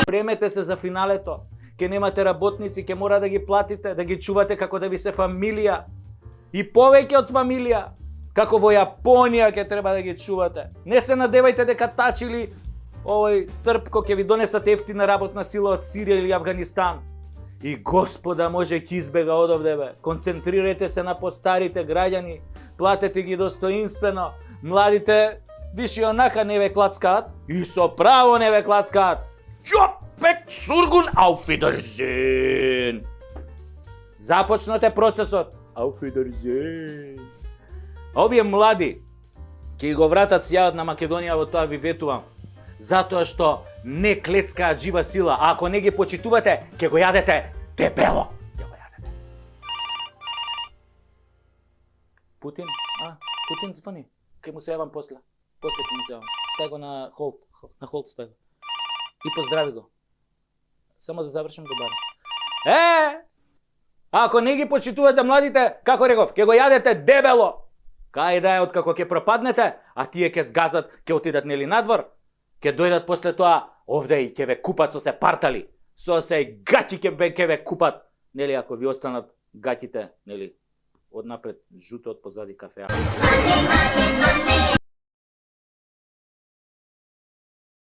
Премете се за финалето. Ке немате работници, ке мора да ги платите, да ги чувате како да ви се фамилија. И повеќе од фамилија. Како во Јапонија ке треба да ги чувате. Не се надевајте дека тачили овој црпко ке ви донесат ефтина работна сила од Сирија или Авганистан. И Господа може ќе избега одовде бе. Концентрирајте се на постарите граѓани, платете ги достоинствено. Младите виши онака не ве клацкаат и со право не ве клацкаат. Џопек сургун auf Wiedersehen. Започнате процесот. Auf Wiedersehen. Овие млади ќе го вратат сјаот на Македонија, во тоа ви ветувам. Затоа што не клецкаат жива сила, а ако не ги почитувате, ќе го јадете дебело. Ќе го јадете. Путин? Путин звони. Ке му се јавам после. После ке му се јавам. Стај го на холд. На холд стај го. И поздрави го. Само да завршим го барем. Ако не ги почитувате младите, како реков, ќе го јадете дебело. Кај да е откако ќе пропаднете, а тие ќе сгазат, ќе отидат нели надвор, ќе дојдат после тоа овде и ќе ве купат со се партали, со се гаќи ќе ве купат, нели ако ви останат гаќите, нели однапред жуто од позади кафеа.